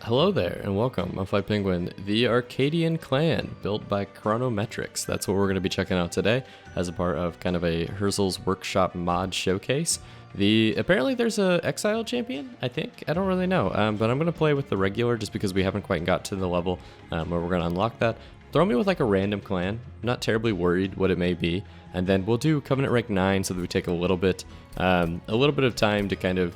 Hello there and welcome. I'm Fly Penguin, the Arcadian Clan, built by Chronometrics. That's what we're going to be checking out today as a part of kind of a Herzal's Workshop mod showcase. Apparently there's a Exile champion, I think. I don't really know, but I'm going to play with the regular just because we haven't quite got to the level where we're going to unlock that. Throw me with like a random clan. I'm not terribly worried what it may be. And then we'll do Covenant rank 9 so that we take a little bit of time to kind of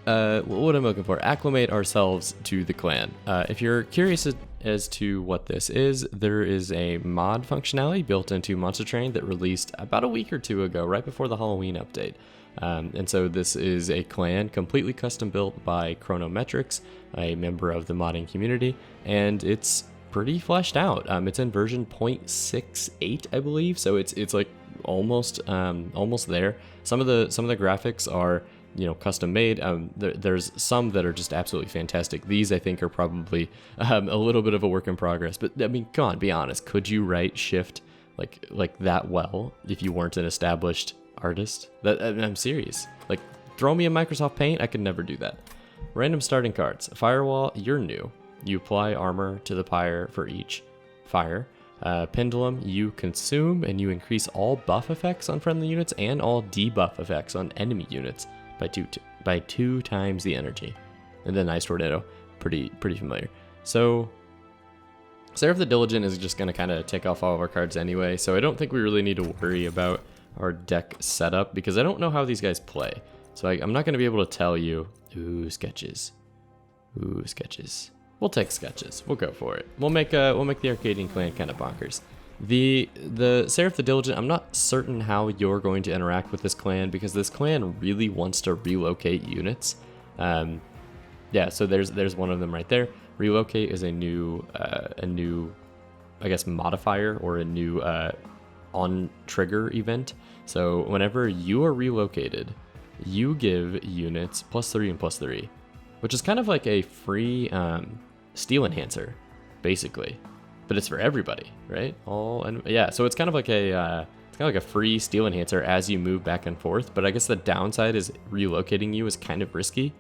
what I'm looking for, acclimate ourselves to the clan. If you're curious as to what this is, there is a mod functionality built into Monster Train that released about a week or two ago, right before the Halloween update. And so this is a clan completely custom built by Chronometrics, a member of the modding community, and it's pretty fleshed out. It's in version 0.68, I believe, so it's like almost there. Some of the graphics are, you know, custom made. There's some that are just absolutely fantastic. These I think are probably a little bit of a work in progress, but I mean, come on, be honest. Could you write Shift like that well if you weren't an established artist? I'm serious. Like, throw me a Microsoft Paint, I could never do that. Random starting cards. Firewall, you're new. You apply armor to the Pyre for each fire. Pendulum, you consume and you increase all buff effects on friendly units and all debuff effects on enemy units by two times the energy. And then Ice Tornado, pretty familiar. So Seraph the Diligent is just going to kind of take off all of our cards anyway, so I don't think we really need to worry about our deck setup because I don't know how these guys play. So I'm not going to be able to tell you. Ooh, sketches. We'll take sketches. We'll go for it. We'll make the Arcadian Clan kind of bonkers. The Seraph the Diligent, I'm not certain how you're going to interact with this clan because this clan really wants to relocate units. Yeah, so there's one of them right there. Relocate is a new I guess modifier or a new on trigger event. So whenever you are relocated, you give units +3 and +3, which is kind of like a free steel enhancer, basically. But it's for everybody, right? Yeah, so it's kind of like a free steel enhancer as you move back and forth. But I guess the downside is relocating you is kind of risky,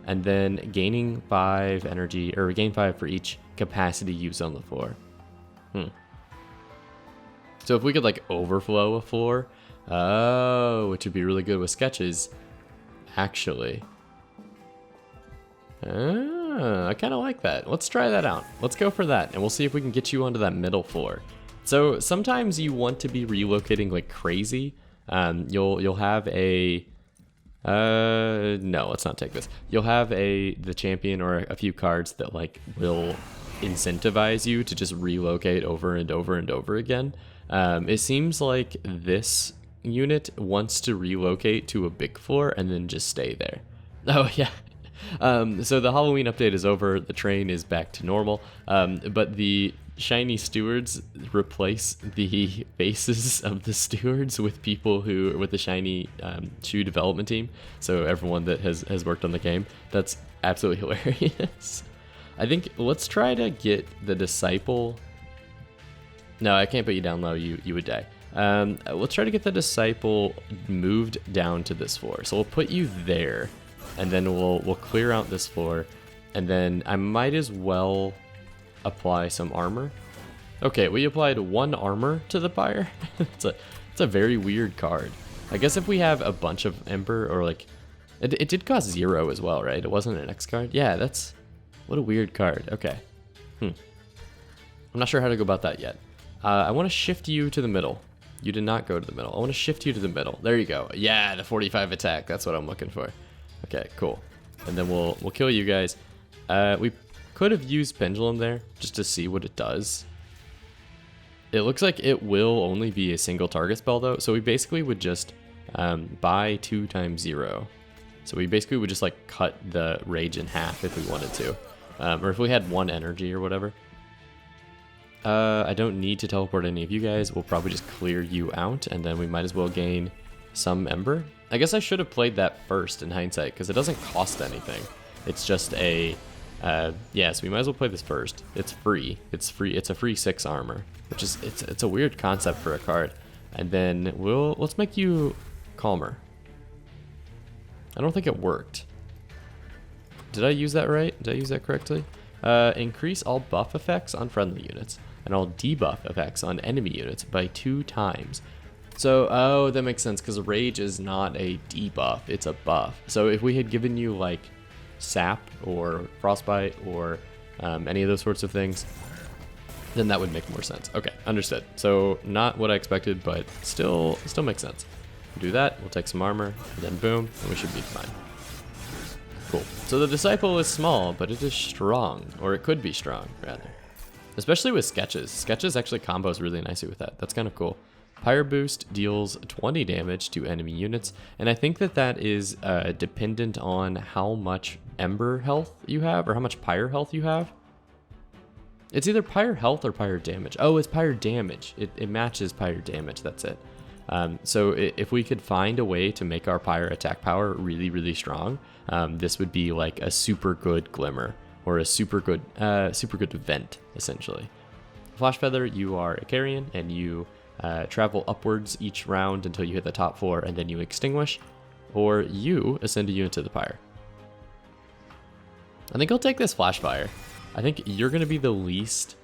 and then gaining 5 energy, or gain 5 for each capacity used on the floor. So if we could like overflow a floor, which would be really good with sketches, actually. I kind of like that. Let's try that out. Let's go for that, and we'll see if we can get you onto that middle floor. So sometimes you want to be relocating like crazy. You'll have a no, let's not take this. You'll have the champion or a few cards that like will incentivize you to just relocate over and over and over again. It seems like this unit wants to relocate to a big floor and then just stay there. Oh yeah. So the Halloween update is over, the train is back to normal, but the shiny stewards replace the faces of the stewards with people with the shiny shoe development team, so everyone that has worked on the game. That's absolutely hilarious. I think let's try to get the disciple. No, I can't put you down low, you would die. Let's try to get the disciple moved down to this floor, so we'll put you there. And then we'll clear out this floor, and then I might as well apply some armor. Okay, we applied 1 armor to the Pyre. it's a very weird card. I guess if we have a bunch of Ember, or like it did cost 0 as well, right? It wasn't an X card. Yeah, what a weird card. Okay. I'm not sure how to go about that yet. I want to shift you to the middle. You did not go to the middle. I want to shift you to the middle. There you go. Yeah, the 45 attack. That's what I'm looking for. Okay, cool. And then we'll kill you guys. We could have used Pendulum there just to see what it does. It looks like it will only be a single target spell though, so we basically would just buy 2 times 0. So we basically would just like cut the rage in half if we wanted to, or if we had 1 energy or whatever. I don't need to teleport any of you guys. We'll probably just clear you out, and then we might as well gain some Ember. I guess I should have played that first in hindsight because it doesn't cost anything. It's just a yeah, so we might as well play this first. It's free. It's a free 6 armor, which is it's a weird concept for a card. And then let's make you calmer. I don't think it worked. Did I use that right? Did I use that correctly? Increase all buff effects on friendly units and all debuff effects on enemy units by 2 times. So, oh, that makes sense, because rage is not a debuff, it's a buff. So if we had given you like sap or frostbite or any of those sorts of things, then that would make more sense. Okay, understood. So not what I expected, but still makes sense. Do that, we'll take some armor, and then boom, and we should be fine. Cool. So the disciple is small, but it is strong, or it could be strong, rather. Especially with sketches. Sketches actually combos really nicely with that. That's kind of cool. Pyre boost deals 20 damage to enemy units, and I think that is dependent on how much Ember health you have, or how much Pyre health you have. It's either Pyre health or Pyre damage. Oh, it's Pyre damage. It matches Pyre damage, that's it. So if we could find a way to make our Pyre attack power really, really strong, this would be like a super good Glimmer, or a super good vent, essentially. Flash Feather, you are a Arcadian, and you travel upwards each round until you hit the top 4, and then you extinguish, or you ascend a unit to the Pyre. I think I'll take this Flash Fire. I think you're going to be the least,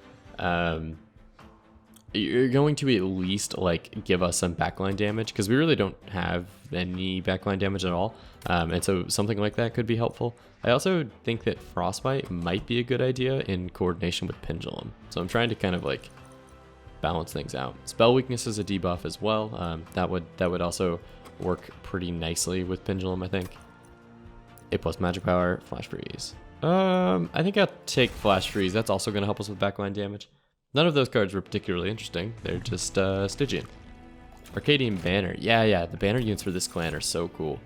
you're going to at least like give us some backline damage, because we really don't have any backline damage at all, and so something like that could be helpful. I also think that Frostbite might be a good idea in coordination with Pendulum, so I'm trying to kind of like balance things out. Spell weakness is a debuff as well. That would also work pretty nicely with Pendulum, I think. 8+ magic power, flash freeze. I think I'll take flash freeze. That's also going to help us with backline damage. None of those cards were particularly interesting. They're just Stygian. Arcadian Banner. Yeah, the banner units for this clan are so cool.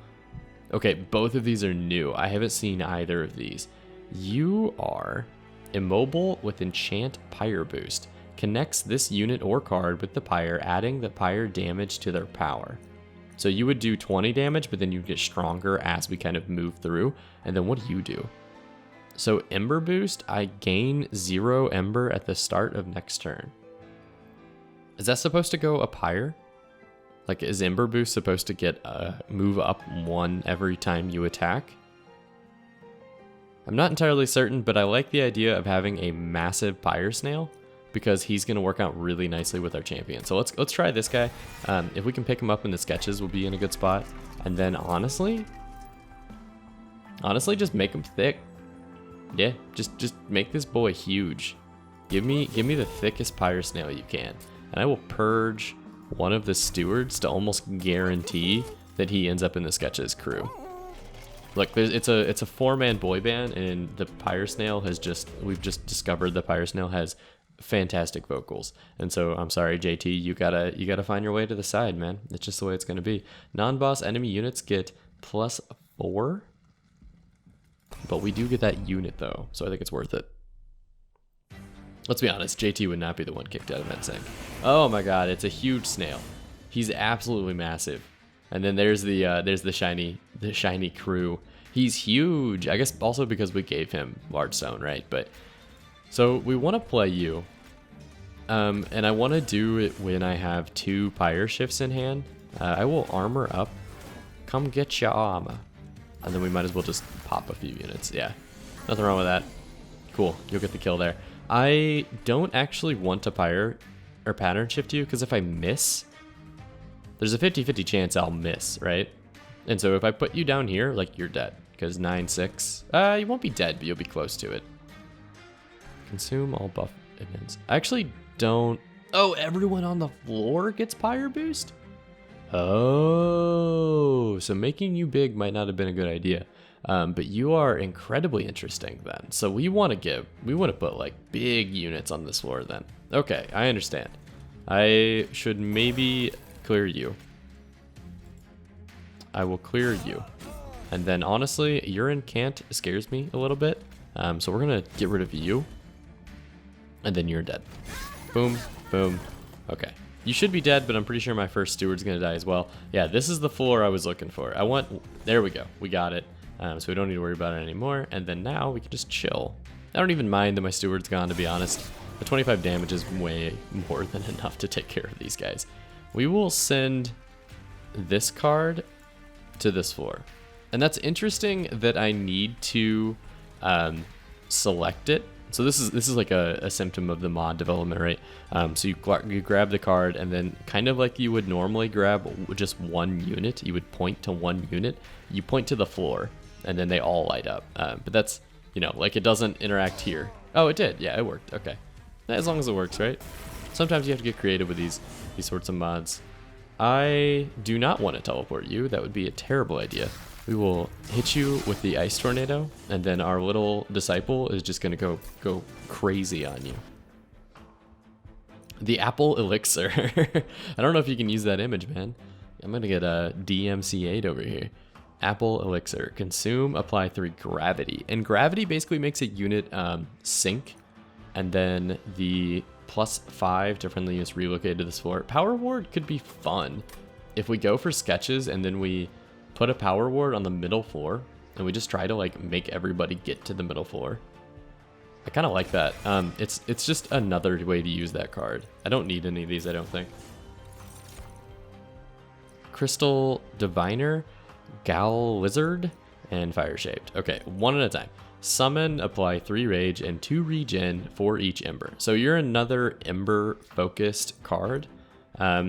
Okay, both of these are new. I haven't seen either of these. You are immobile with enchant Pyre boost. Connects this unit or card with the Pyre, adding the Pyre damage to their power. So you would do 20 damage, but then you get stronger as we kind of move through. And then what do you do? So Ember boost, I gain 0 Ember at the start of next turn. Is that supposed to go a Pyre? Like, is Ember boost supposed to get move up 1 every time you attack? I'm not entirely certain, but I like the idea of having a massive Pyre snail, because he's going to work out really nicely with our champion. So let's try this guy. If we can pick him up in the sketches, we'll be in a good spot. And then honestly, just make him thick. Yeah, just make this boy huge. Give me the thickest Pyre snail you can, and I will purge one of the stewards to almost guarantee that he ends up in the sketches crew. Look, it's a 4-man boy band, and the Pyre snail we've just discovered the Pyre snail has fantastic vocals, and so I'm sorry, JT, you gotta find your way to the side, man. It's just the way it's gonna be. Non-boss enemy units get +4, but we do get that unit though, so I think it's worth it. Let's be honest, JT would not be the one kicked out of Mensing. Oh my god, it's a huge snail. He's absolutely massive. And then there's the shiny crew. He's huge. I guess also because we gave him large stone, right? But so we want to play you, and I want to do it when I have 2 Pyre shifts in hand. I will armor up. Come get your armor, and then we might as well just pop a few units. Yeah, nothing wrong with that. Cool, you'll get the kill there. I don't actually want to Pyre or pattern shift you, because if I miss, there's a 50-50 chance I'll miss, right? And so if I put you down here, like, you're dead, because 9/6. You won't be dead, but you'll be close to it. Consume all buff events. I actually don't. Oh, everyone on the floor gets Pyre boost? Oh, so making you big might not have been a good idea. But you are incredibly interesting then. So we want to put like big units on this floor then. Okay, I understand. I should maybe clear you. I will clear you. And then honestly, your incant scares me a little bit. So we're gonna get rid of you. And then you're dead. Boom, boom. Okay. You should be dead, but I'm pretty sure my first steward's gonna die as well. Yeah, this is the floor I was looking for. There we go. We got it. So we don't need to worry about it anymore. And then now we can just chill. I don't even mind that my steward's gone, to be honest. The 25 damage is way more than enough to take care of these guys. We will send this card to this floor. And that's interesting that I need to select it So this is like a symptom of the mod development, right? So you grab the card, and then kind of like you would normally grab just one unit, you would point to one unit, you point to the floor, and then they all light up. But that's, you know, like it doesn't interact here. Oh, it did. Yeah, it worked. Okay. As long as it works, right? Sometimes you have to get creative with these sorts of mods. I do not want to teleport you. That would be a terrible idea. We will hit you with the ice tornado, and then our little disciple is just gonna go crazy on you. The apple elixir. I don't know if you can use that image, man. I'm gonna get a DMC8 over here. Apple elixir. Consume, apply 3 gravity. And gravity basically makes a unit sink, and then the +5 to friendly units relocated to this floor. Power ward could be fun if we go for sketches and then we put a power ward on the middle floor and we just try to like make everybody get to the middle floor. I kind of like that. It's just another way to use that card. I don't need any of these, I don't think. Crystal Diviner, Gal Lizard, and Fire Shaped. Okay, one at a time. Summon, apply 3 rage and 2 regen for each ember. So you're another ember focused card.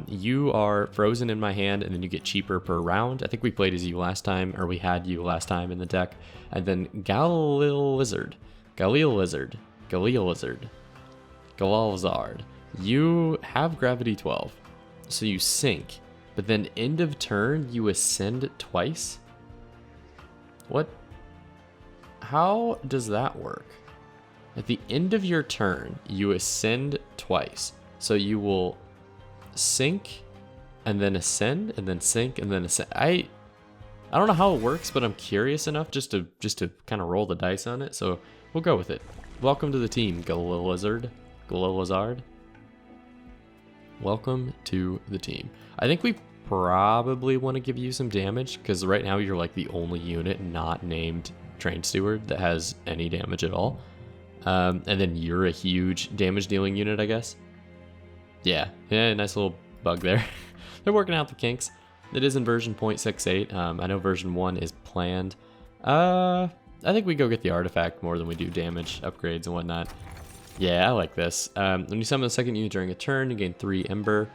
You are frozen in my hand, and then you get cheaper per round. I think we played as you last time, or we had you last time in the deck. And then Galil Lizard, Galalzard. You have gravity 12, so you sink, but then end of turn you ascend twice. What? How does that work? At the end of your turn, you ascend twice, so you will sink and then ascend and then sink and then ascend. I don't know how it works, but I'm curious enough just to kind of roll the dice on it, so we'll go with it. Welcome to the team, Galilizard. Welcome to the team. I think we probably want to give you some damage, because right now you're like the only unit not named Train Steward that has any damage at all. And then you're a huge damage dealing unit, I guess. Yeah, nice little bug there. They're working out the kinks. It is in version 0.68. I know version 1 is planned. I think we go get the artifact more than we do damage upgrades and whatnot. Yeah, I like this. When you summon a second unit during a turn, you gain 3 ember.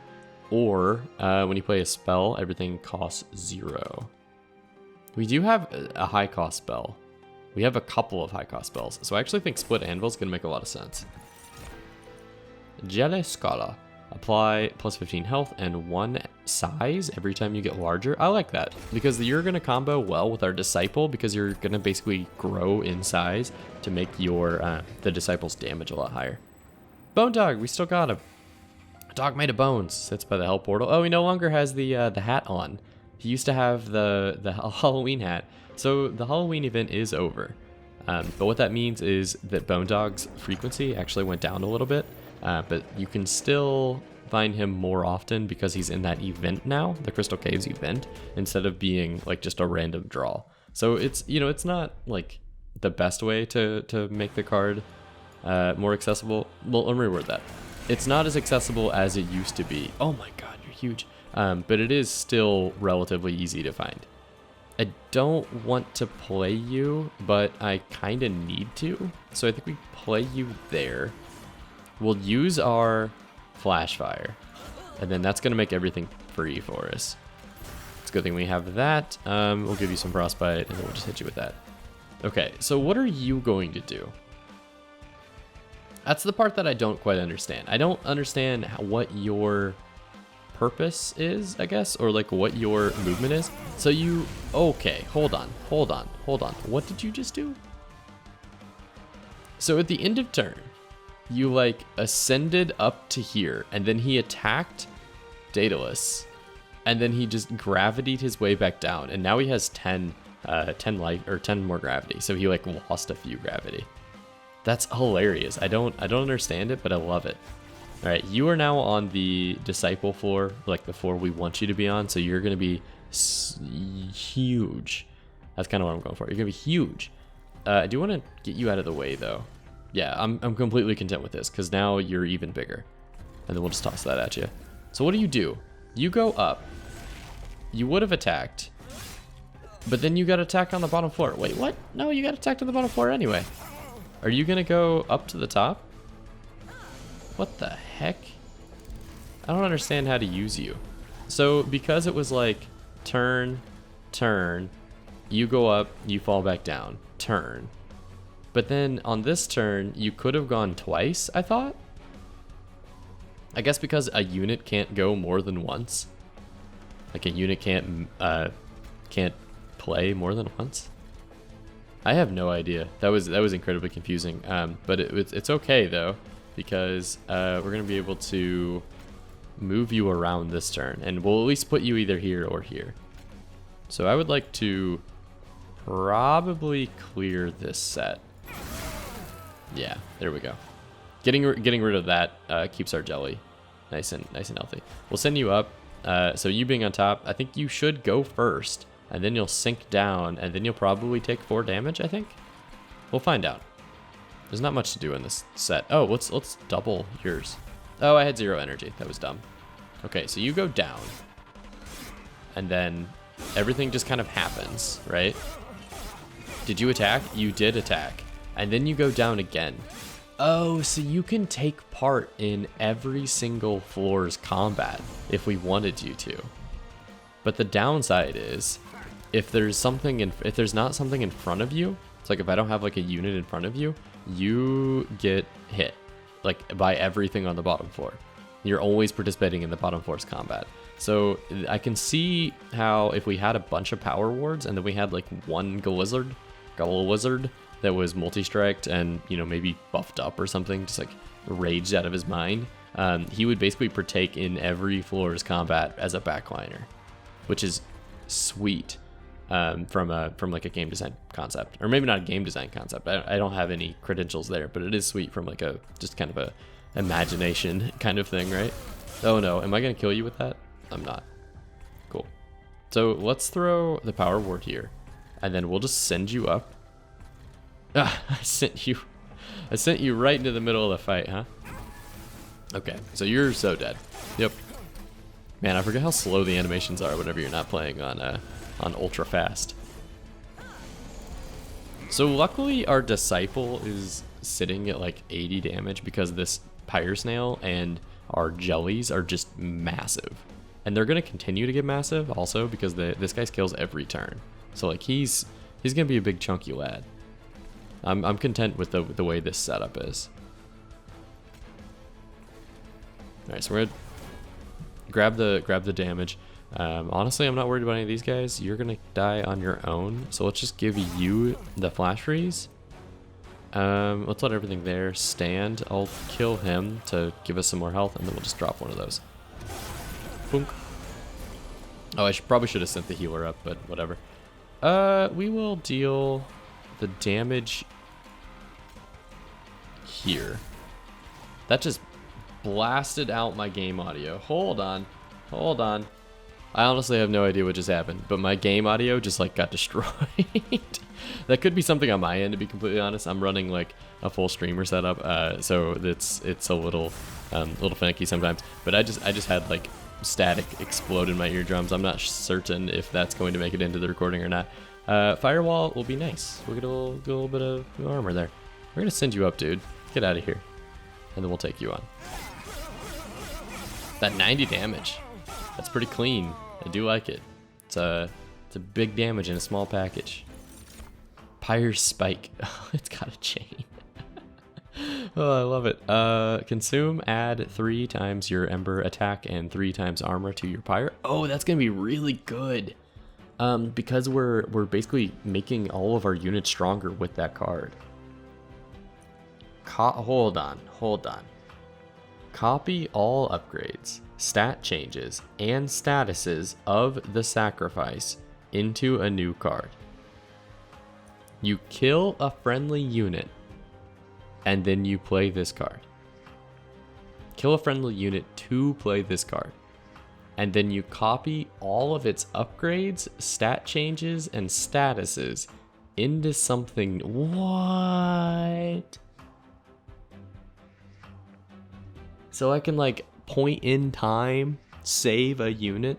Or when you play a spell, everything costs 0. We do have a high cost spell. We have a couple of high cost spells. So I actually think Split Anvil is going to make a lot of sense. Jelly Scala. Apply +15 health and 1 size every time you get larger. I like that, because you're going to combo well with our Disciple, because you're going to basically grow in size to make your the Disciple's damage a lot higher. Bone Dog, we still got him. Dog made of bones, sits by the Hell Portal. Oh, he no longer has the hat on. He used to have the Halloween hat. So the Halloween event is over. But what that means is that Bone Dog's frequency actually went down a little bit. But you can still find him more often because he's in that event now, the Crystal Caves event, instead of being like just a random draw. So it's, you know, it's not like the best way to make the card more accessible. Well, let me reword that. It's not as accessible as it used to be. Oh my god, you're huge. But it is still relatively easy to find. I don't want to play you, but I kind of need to. So I think we play you there. We'll use our Flash Fire, and then that's going to make everything free for us. It's a good thing we have that. We'll give you some Frostbite, and then we'll just hit you with that. Okay, so what are you going to do? That's the part that I don't quite understand. I don't understand what your purpose is, I guess, or like what your movement is. So you, okay, hold on. What did you just do? So at the end of turn, you like ascended up to here, and then he attacked Daedalus, and then he just gravitied his way back down, and now he has 10 life or 10 more gravity. So he like lost a few gravity. That's hilarious. I don't understand it, but I love it. All right, you are now on the Disciple floor, like the floor we want you to be on. So you're gonna be huge. That's kind of what I'm going for. You're gonna be huge. I do want to get you out of the way though. Yeah, I'm completely content with this, because now you're even bigger. And then we'll just toss that at you. So what do? You go up. You would have attacked. But then you got attacked on the bottom floor. Wait, what? No, you got attacked on the bottom floor anyway. Are you gonna go up to the top? What the heck? I don't understand how to use you. So because it was like turn, turn, you go up, you fall back down, turn. But then on this turn, you could have gone twice, I thought. I guess because a unit can't go more than once. Like a unit can't play more than once. I have no idea. That was incredibly confusing. But it's okay though, because we're gonna be able to move you around this turn, and we'll at least put you either here or here. So I would like to probably clear this set. Yeah, there we go. Getting rid of that keeps our jelly nice and healthy. We'll send you up. So you being on top, I think you should go first, and then you'll sink down, and then you'll probably take 4 damage, I think. We'll find out. There's not much to do in this set. Oh, let's double yours. Oh, I had 0 energy. That was dumb. Okay, so you go down, and then everything just kind of happens, right? Did you attack? You did attack. And then you go down again. Oh, so you can take part in every single floor's combat if we wanted you to. But the downside is, if there's not something in front of you, it's like if I don't have like a unit in front of you, you get hit like by everything on the bottom floor. You're always participating in the bottom floor's combat. So I can see how if we had a bunch of power wards and then we had like one Galizzard that was multi-striked and, you know, maybe buffed up or something, just like raged out of his mind, he would basically partake in every floor's combat as a backliner, which is sweet from like a game design concept, or maybe not a game design concept. I don't have any credentials there, but it is sweet from like a just kind of a imagination kind of thing, right? Oh no, am I gonna kill you with that? I'm not. Cool. So let's throw the power ward here, and then we'll just send you up. Ah, I sent you right into the middle of the fight, huh? Okay, so you're so dead. Yep. Man, I forget how slow the animations are whenever you're not playing on ultra fast. So luckily our disciple is sitting at like 80 damage because this Pyre snail and our jellies are just massive. And they're gonna continue to get massive also because this guy kills every turn. So like he's gonna be a big chunky lad. I'm content with the way this setup is. All right, so we're gonna grab the damage. Honestly, I'm not worried about any of these guys. You're gonna die on your own, so let's just give you the flash freeze. Let's let everything there stand. I'll kill him to give us some more health, and then we'll just drop one of those. Boom. Oh, I probably should have sent the healer up, but whatever. We will deal the damage here. That just blasted out my game audio. Hold on. I honestly have no idea what just happened, but my game audio just like got destroyed. That could be something on my end, to be completely honest. I'm running like a full streamer setup, so it's a little finicky sometimes. But I just had like static explode in my eardrums. I'm not certain if that's going to make it into the recording or not. Firewall will be nice. We'll get a little bit of armor there. We're gonna send you up, dude. Get out of here, and then we'll take you on. That 90 damage. That's pretty clean. I do like it. It's a big damage in a small package. Pyre spike. Oh, it's got a chain. Oh, I love it. Consume, add 3 times your ember attack and 3 times armor to your pyre. Oh, that's gonna be really good. Because we're basically making all of our units stronger with that card. Hold on. Copy all upgrades, stat changes, and statuses of the sacrifice into a new card. You kill a friendly unit, and then you play this card. Kill a friendly unit to play this card. And then you copy all of its upgrades, stat changes, and statuses into something. What? So I can like point in time, save a unit,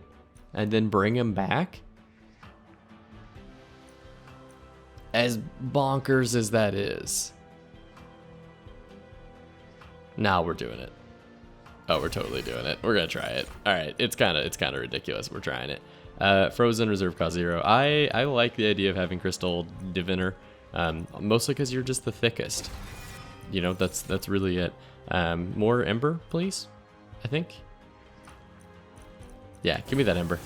and then bring him back? As bonkers as that is, Now we're doing it. Oh, we're totally doing it. We're gonna try it. All right, it's kind of ridiculous. We're trying it. Frozen reserve cost 0. I like the idea of having crystal diviner, mostly because you're just the thickest. You know, that's really it. More ember, please. I think. Yeah, give me that ember.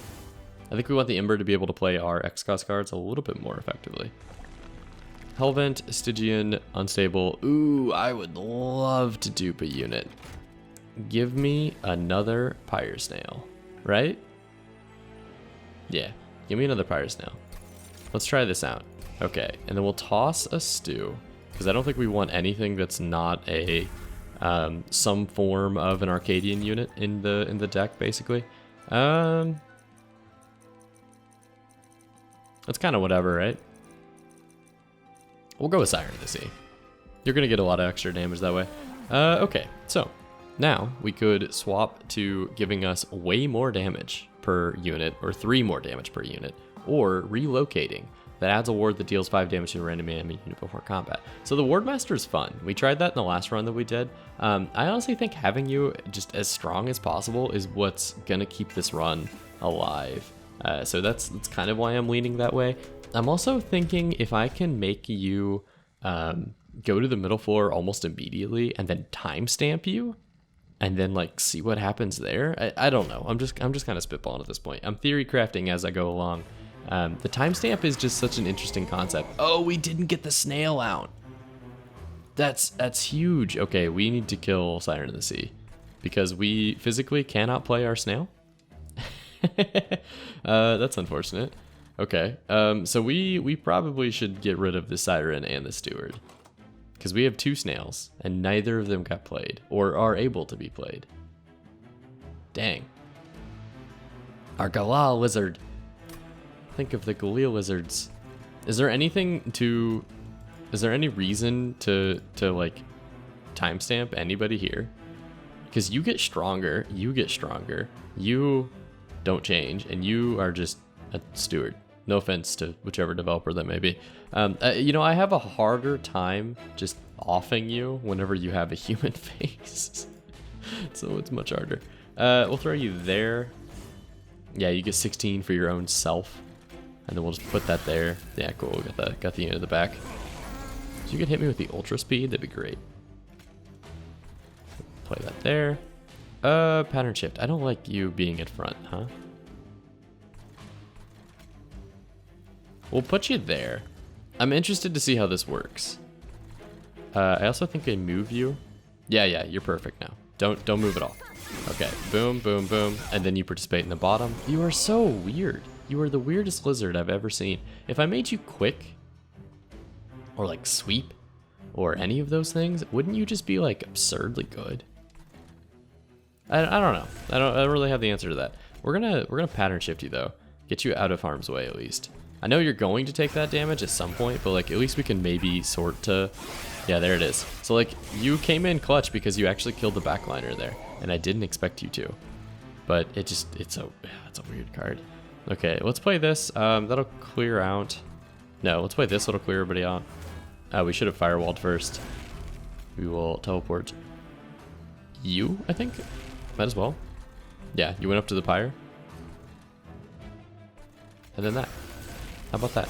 I think we want the ember to be able to play our X cost cards a little bit more effectively. Hellvent, Stygian, unstable. Ooh, I would love to dupe a unit. Give me another Pyre snail, right? Yeah, give me another Pyre snail. Let's try this out. Okay, and then we'll toss a stew, because I don't think we want anything that's not a some form of an Arcadian unit in the deck, basically. That's kind of whatever, right? We'll go with Siren of the Sea. You're gonna get a lot of extra damage that way. Okay, so now we could swap to giving us way more damage per unit, or 3 more damage per unit, or relocating. That adds a ward that deals 5 damage to a random enemy unit before combat. So the Wardmaster is fun. We tried that in the last run that we did. I honestly think having you just as strong as possible is what's gonna keep this run alive. So that's kind of why I'm leaning that way. I'm also thinking if I can make you go to the middle floor almost immediately and then timestamp you, and then like see what happens there. I don't know. I'm just kind of spitballing at this point. I'm theory crafting as I go along. The timestamp is just such an interesting concept. Oh, we didn't get the snail out. That's huge. Okay, we need to kill Siren of the Sea because we physically cannot play our snail. That's unfortunate. Okay, so we probably should get rid of the Siren and the Steward, because we have 2 snails and neither of them got played or are able to be played. Dang. Our Galal lizard. Think of the Galil lizards. Is there any reason to like timestamp anybody here? Because you get stronger, you don't change, and you are just a steward. No offense to whichever developer that may be. You know, I have a harder time just offing you whenever you have a human face. So it's much harder. We'll throw you there. Yeah, you get 16 for your own self. And then we'll just put that there. Yeah, cool. Got the unit in the back. So you can hit me with the ultra speed. That'd be great. Play that there. Pattern shift. I don't like you being in front, huh? We'll put you there. I'm interested to see how this works. I also think I move you. Yeah, you're perfect now. Don't move at all. Okay, boom, boom, boom. And then you participate in the bottom. You are so weird. You are the weirdest lizard I've ever seen. If I made you quick, or like sweep, or any of those things, wouldn't you just be like absurdly good? I don't know. I don't really have the answer to that. We're gonna pattern shift you though. Get you out of harm's way at least. I know you're going to take that damage at some point, but like at least we can maybe sort to. Yeah, there it is. So like you came in clutch because you actually killed the backliner there, and I didn't expect you to. But it's a weird card. Okay, let's play this. That'll clear out. No, let's play this. It'll clear everybody out. We should have firewalled first. We will teleport you, I think. Might as well. Yeah, you went up to the Pyre. And then that. How about that?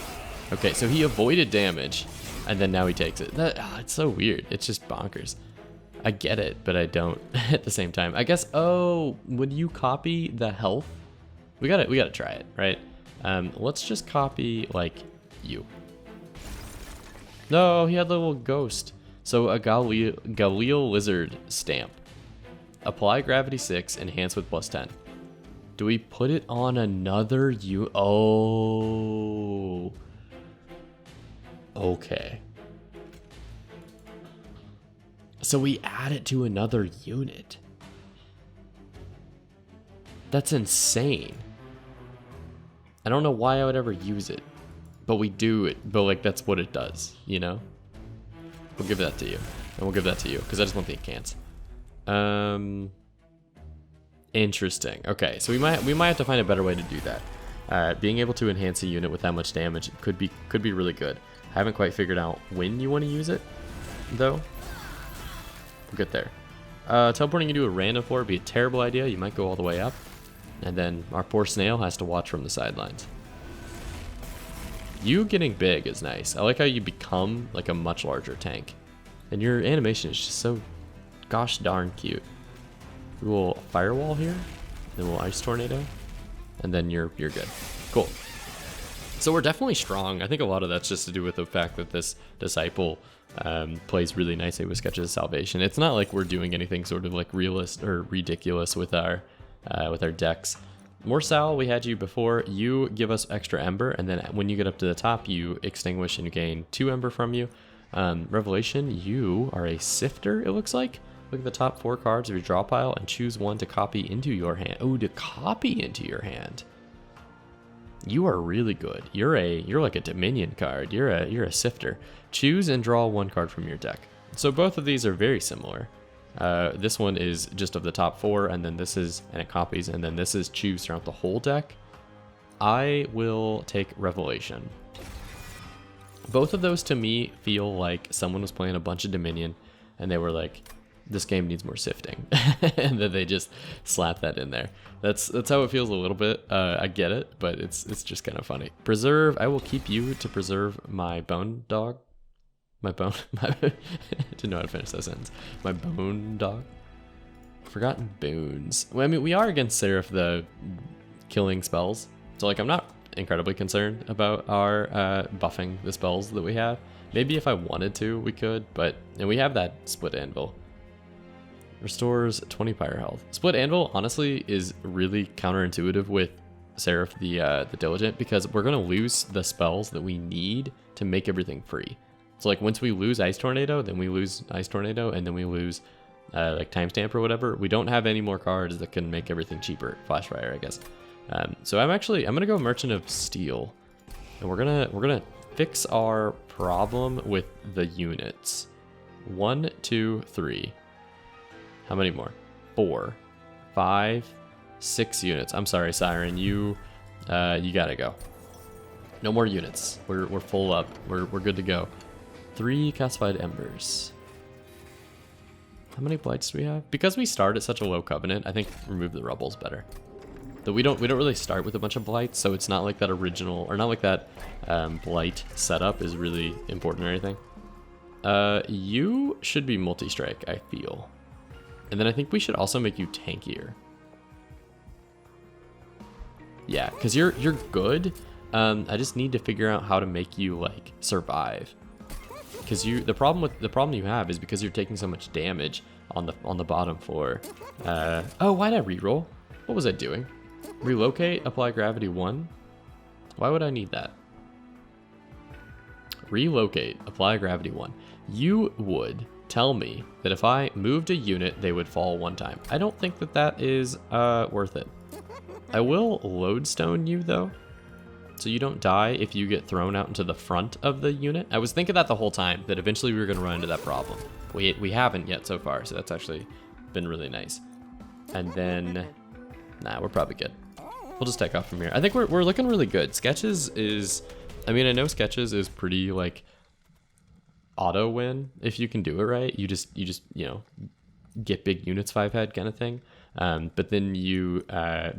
Okay, so he avoided damage, and then now he takes it. It's so weird. It's just bonkers. I get it, but I don't at the same time. I guess, oh, would you copy the health? We gotta try it, right? Let's just copy, like, you. No, he had a little ghost. So a Galil lizard stamp. Apply gravity 6, enhance with +10. Do we put it on another Oh. Okay. So we add it to another unit. That's insane. I don't know why I would ever use it, but we do it. But like that's what it does, you know. We'll give that to you, and we'll give that to you because I just want the incants. Interesting. Okay, so we might have to find a better way to do that. Being able to enhance a unit with that much damage could be really good. I haven't quite figured out when you want to use it, though. We'll get there. Teleporting into a random floor would be a terrible idea. You might go all the way up. And then our poor snail has to watch from the sidelines. You getting big is nice. I like how you become like a much larger tank. And your animation is just so gosh darn cute. We will firewall here. Then we'll ice tornado. And then you're good. Cool. So we're definitely strong. I think a lot of that's just to do with the fact that this disciple plays really nicely with Sketches of Salvation. It's not like we're doing anything sort of like realist or ridiculous with our decks. Morsal, we had you before. You give us extra ember, and then when you get up to the top, you extinguish and gain 2 ember from you. Revelation, you are a sifter, it looks like. Look at the top 4 cards of your draw pile and choose one to copy into your hand. Oh, to copy into your hand. You are really good. You're like a Dominion card. You're a sifter. Choose and draw 1 card from your deck. So both of these are very similar. This one is just of the top 4, and then this is, and it copies, and then this is choose throughout the whole deck. I will take Revelation. Both of those to me feel like someone was playing a bunch of Dominion, and they were like, this game needs more sifting. And then they just slap that in there. That's how it feels a little bit. I get it, but it's just kind of funny. Preserve, I will keep you to preserve my bone dog. I didn't know how to finish that sentence. My bone dog. Forgotten boons. Well, I mean, we are against Seraph the killing spells. So like, I'm not incredibly concerned about our buffing the spells that we have. Maybe if I wanted to, we could, and we have that split anvil. Restores 20 Pyre health. Split anvil, honestly, is really counterintuitive with Seraph the Diligent, because we're gonna lose the spells that we need to make everything free. So like once we lose Ice Tornado, then we lose Ice Tornado, and then we lose like Timestamp or whatever. We don't have any more cards that can make everything cheaper. Flashfire, I guess. So I'm gonna go Merchant of Steel, and we're gonna fix our problem with the units. 1, 2, 3. How many more? 4, 5, 6 units. I'm sorry, Siren. You gotta go. No more units. We're full up. We're good to go. 3 calcified embers. How many blights do we have? Because we start at such a low covenant, I think remove the rubble's better. Though we don't really start with a bunch of blights, so it's not like that original, or not like that blight setup is really important or anything. You should be multi-strike, I feel. And then I think we should also make you tankier. Yeah, because you're good. I just need to figure out how to make you like survive. Because the problem you have is because you're taking so much damage on the bottom floor. Oh, why did I reroll? What was I doing? Relocate, apply gravity 1. Why would I need that? Relocate, apply gravity 1. You would tell me that if I moved a unit, they would fall 1 time. I don't think that is worth it. I will lodestone you though, so you don't die if you get thrown out into the front of the unit. I was thinking that the whole time, that eventually we were going to run into that problem. We haven't yet so far, so that's actually been really nice. And then, nah, we're probably good. We'll just take off from here. I think we're looking really good. Sketches is, I mean, I know Sketches is pretty like auto win if you can do it right. You just you know, get big units 5-head kind of thing. But then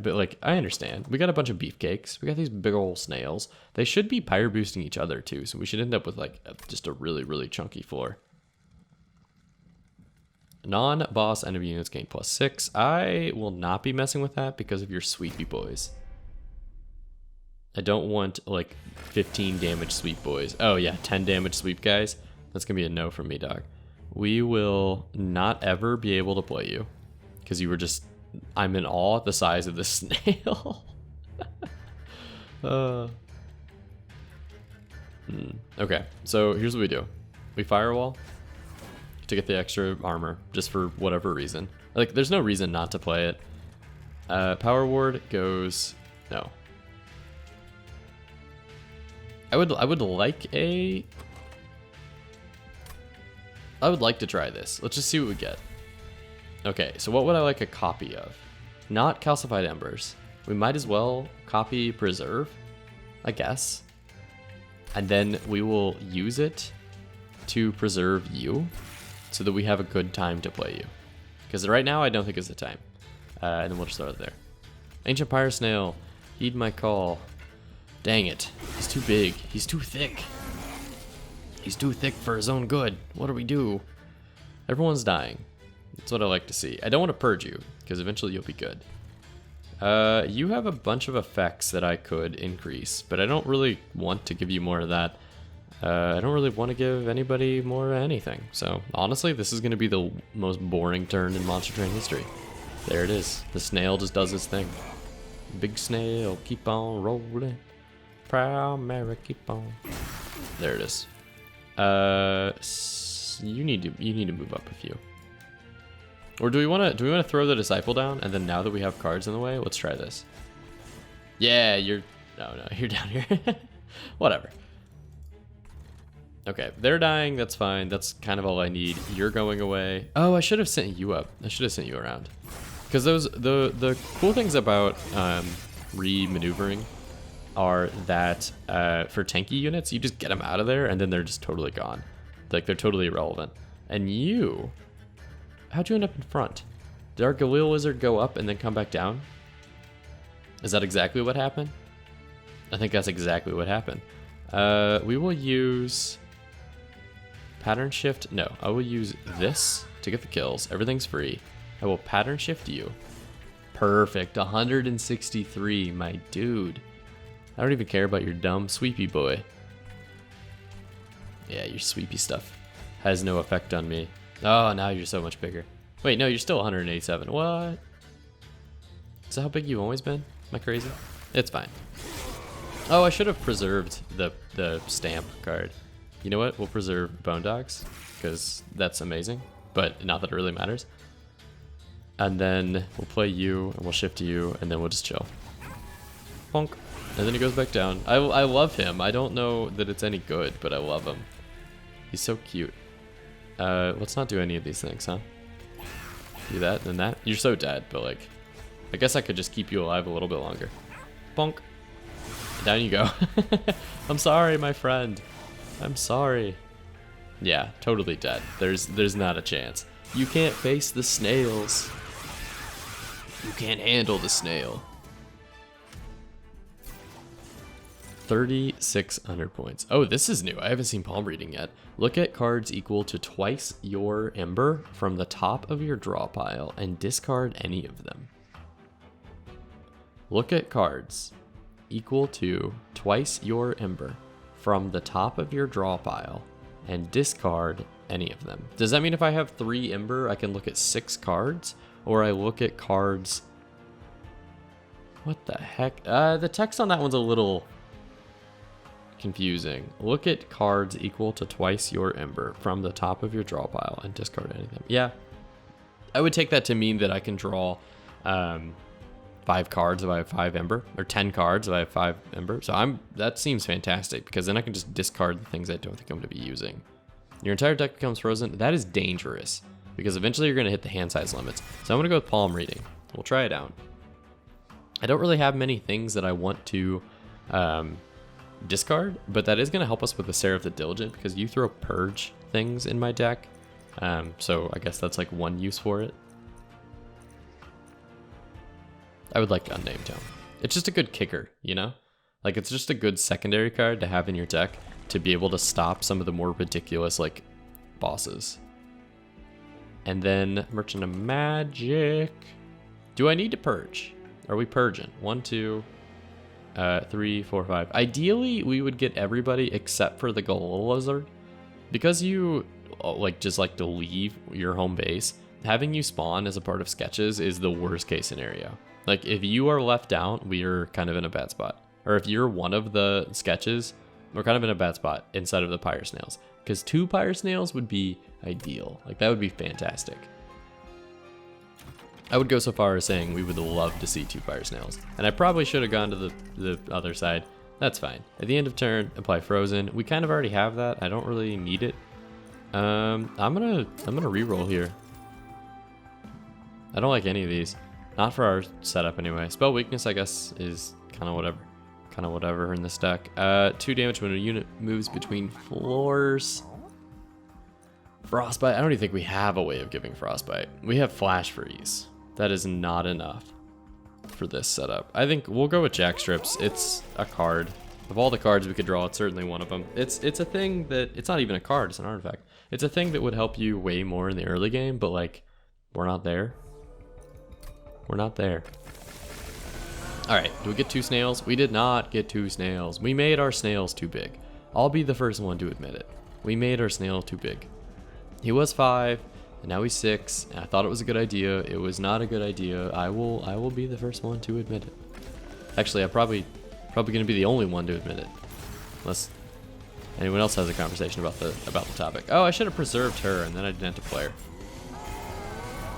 but like, I understand. We got a bunch of beefcakes. We got these big old snails. They should be pyre boosting each other too, so we should end up with like just a really, really chunky floor. Non-boss enemy units gain +6. I will not be messing with that because of your sweepy boys. I don't want like 15 damage sweep boys. Oh yeah, 10 damage sweep guys. That's gonna be a no from me, dog. We will not ever be able to play you because you were just, I'm in awe at the size of this snail. Okay, so here's what we do. We firewall to get the extra armor just for whatever reason. Like, there's no reason not to play it. Power ward goes, no. I would like to try this. Let's just see what we get. Okay, so what would I like a copy of? Not calcified embers. We might as well copy preserve, I guess. And then we will use it to preserve you so that we have a good time to play you. Because right now I don't think is the time. And then we'll just throw it there. Ancient Pyre Snail, heed my call. Dang it. He's too big. He's too thick. He's too thick for his own good. What do we do? Everyone's dying. That's what I like to see. I don't want to purge you, because eventually you'll be good. You have a bunch of effects that I could increase, but I don't really want to give you more of that. I don't really want to give anybody more of anything. So, honestly, this is going to be the most boring turn in Monster Train history. There it is. The snail just does its thing. Big snail, keep on rolling. Proud Mary, keep on. There it is. You need to move up a few. Or do we want to throw the disciple down, and then now that we have cards in the way, let's try this. Yeah, you're down here. Whatever. Okay, they're dying, that's fine. That's kind of all I need. You're going away. Oh, I should have sent you up. I should have sent you around. Because the cool things about re-maneuvering are that for tanky units, you just get them out of there and then they're just totally gone. Like, they're totally irrelevant. And you, how'd you end up in front? Did our Galil Wizard go up and then come back down? Is that exactly what happened? I think that's exactly what happened. We will use pattern shift. No, I will use this to get the kills. Everything's free. I will pattern shift you. Perfect. 163, my dude. I don't even care about your dumb sweepy boy. Yeah, your sweepy stuff has no effect on me. Oh, now you're so much bigger. Wait, no, you're still 187. What? Is that how big you've always been? Am I crazy? It's fine. Oh, I should have preserved the stamp card. You know what? We'll preserve Bone Dogs, because that's amazing, but not that it really matters. And then we'll play you, and we'll shift you, and then we'll just chill. Bonk. And then he goes back down. I love him. I don't know that it's any good, but I love him. He's so cute. Let's not do any of these things, huh? Do that, then that. You're so dead, but like, I guess I could just keep you alive a little bit longer. Bonk. Down you go. I'm sorry, my friend. I'm sorry. Yeah, totally dead. There's not a chance. You can't face the snails. You can't handle the snail. 3,600 points. Oh, this is new. I haven't seen palm reading yet. Look at cards equal to twice your ember from the top of your draw pile and discard any of them. Look at cards equal to twice your ember from the top of your draw pile and discard any of them. Does that mean if I have 3 ember, I can look at 6 cards? Or I look at cards... What the heck? The text on that one's a little confusing. Look at cards equal to twice your ember from the top of your draw pile and discard any of them. Yeah. I would take that to mean that I can draw 5 cards if I have 5 ember, or 10 cards if I have 5 ember. So that seems fantastic, because then I can just discard the things I don't think I'm going to be using. Your entire deck becomes frozen. That is dangerous, because eventually you're going to hit the hand size limits. So I'm going to go with palm reading. We'll try it out. I don't really have many things that I want to discard, but that is going to help us with the Seraph the Diligent, because you throw purge things in my deck. So I guess that's like one use for it. I would like Unnamed Tome. It's just a good kicker, you know? Like, it's just a good secondary card to have in your deck to be able to stop some of the more ridiculous, like, bosses. And then Merchant of Magic. Do I need to purge? Are we purging? 1, 2, 3, 4, 5. Ideally, we would get everybody except for the Galil Lizard. Because you, like, just like to leave your home base, having you spawn as a part of sketches is the worst case scenario. Like, if you are left out, we are kind of in a bad spot. Or if you're one of the sketches, we're kind of in a bad spot inside of the Pyre Snails. Because 2 Pyre Snails would be ideal. Like, that would be fantastic. I would go so far as saying we would love to see 2 Pyre Snails. And I probably should have gone to the other side. That's fine. At the end of turn, apply Frozen. We kind of already have that. I don't really need it. I'm gonna reroll here. I don't like any of these. Not for our setup anyway. Spell Weakness, I guess, is kind of whatever. Kind of whatever in this deck. 2 damage when a unit moves between floors. Frostbite. I don't even think we have a way of giving Frostbite. We have Flash Freeze. That is not enough for this setup. I think we'll go with Jack Strips. It's a card. Of all the cards we could draw, it's certainly one of them. It's a thing that, it's not even a card, it's an artifact. It's a thing that would help you way more in the early game, but like, we're not there. We're not there. All right, do we get 2 snails? We did not get 2 snails. We made our snails too big. I'll be the first one to admit it. We made our snail too big. He was 5, and now he's 6. And I thought it was a good idea. It was not a good idea. I will be the first one to admit it. Actually, I'm probably gonna be the only one to admit it, unless anyone else has a conversation about the topic. Oh, I should have preserved her, and then I didn't have to play her.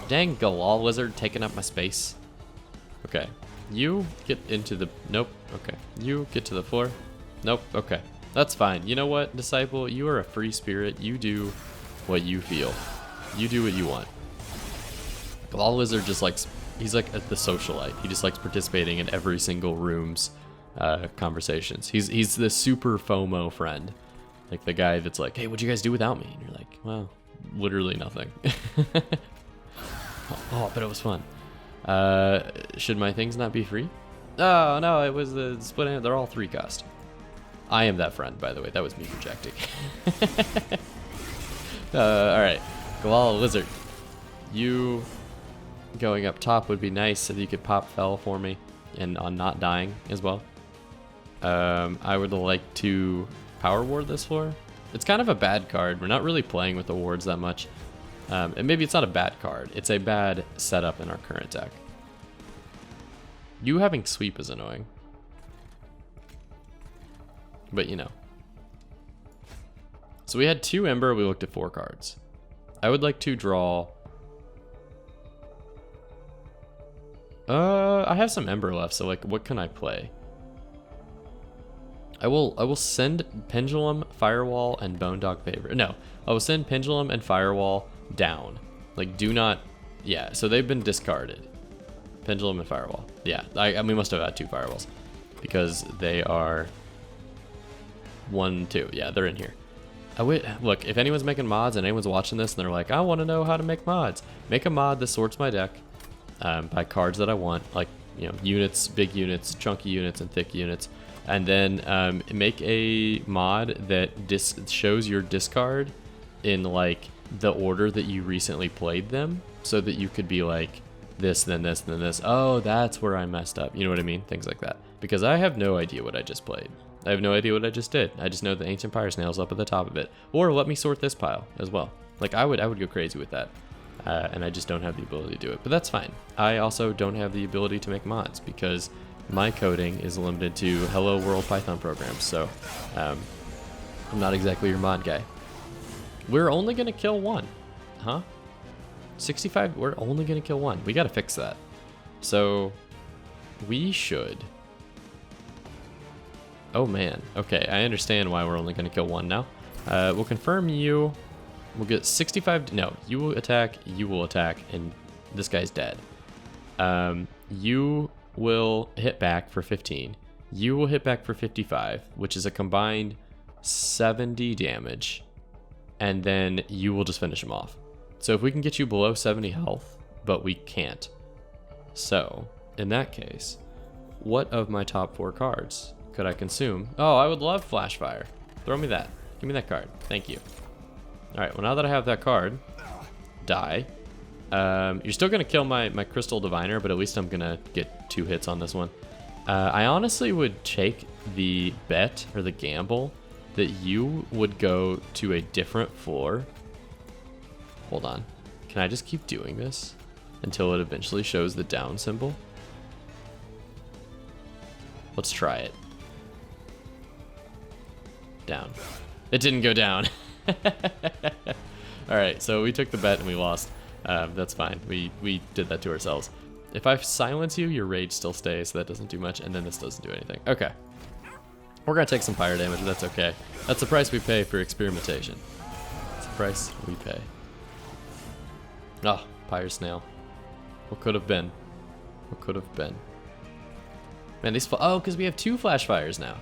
Dang Galal Lizard taking up my space. Okay, you get into the, nope, okay. You get to the floor. Nope, okay. That's fine. You know what, Disciple? You are a free spirit. You do what you feel. You do what you want. Galal Lizard just likes, he's like the socialite. He just likes participating in every single room's conversations. He's the super FOMO friend. Like the guy that's like, hey, what'd you guys do without me? And you're like, well, literally nothing. Oh, but it was fun. Should my things not be free? Oh, no, it was the split. They're all 3 cost. I am that friend, by the way. That was me projecting. All right. Galal Lizard. You going up top would be nice so that you could pop Fell for me and on not dying as well. I would like to Power Ward this floor. It's kind of a bad card. We're not really playing with the wards that much. And maybe it's not a bad card. It's a bad setup in our current deck. You having sweep is annoying. But you know. So we had 2 Ember, we looked at 4 cards. I would like to draw... I have some Ember left, so like, what can I play? I will send Pendulum, Firewall, and Bone Dog Favor. No, I will send Pendulum and Firewall down. Like, do not... Yeah, so they've been discarded. Pendulum and Firewall. Yeah, we must have had 2 Firewalls. Because they are... 1, 2. Yeah, they're in here. Look, if anyone's making mods and anyone's watching this and they're like, I want to know how to make mods. Make a mod that sorts my deck by cards that I want. Like, you know, units, big units, chunky units, and thick units. And then make a mod that shows your discard in like the order that you recently played them, so that you could be like this, then this, then this. Oh, that's where I messed up. You know what I mean? Things like that. Because I have no idea what I just played. I have no idea what I just did. I just know the Ancient Pyre Snail's up at the top of it. Or let me sort this pile as well. Like I would go crazy with that. And I just don't have the ability to do it. But that's fine. I also don't have the ability to make mods because my coding is limited to Hello World Python programs, so I'm not exactly your mod guy. We're only gonna kill 1, huh? 65, we're only gonna kill 1. We gotta fix that. So we should... Oh man, okay, I understand why we're only gonna kill 1 now. We'll confirm you. We'll get 65, no, you will attack, and this guy's dead. You will hit back for 15. You will hit back for 55, which is a combined 70 damage. And then you will just finish him off. So if we can get you below 70 health, but we can't. So, in that case, what of my top 4 cards could I consume? Oh, I would love Flash Fire. Throw me that. Give me that card. Thank you. Alright, well now that I have that card, die. You're still gonna kill my Crystal Diviner, but at least I'm gonna get 2 hits on this one. I honestly would take the bet or the gamble that you would go to a different floor. Hold on. Can I just keep doing this until it eventually shows the down symbol? Let's try it. Down. It didn't go down. Alright, so we took the bet and we lost. That's fine. We did that to ourselves. If I silence you, your rage still stays, so that doesn't do much, and then this doesn't do anything. Okay. We're gonna take some Pyre damage, but that's okay. That's the price we pay for experimentation. That's the price we pay. Oh, Pyre Snail. What could have been? What could have been? Man, these oh, because we have 2 Flash Fires now.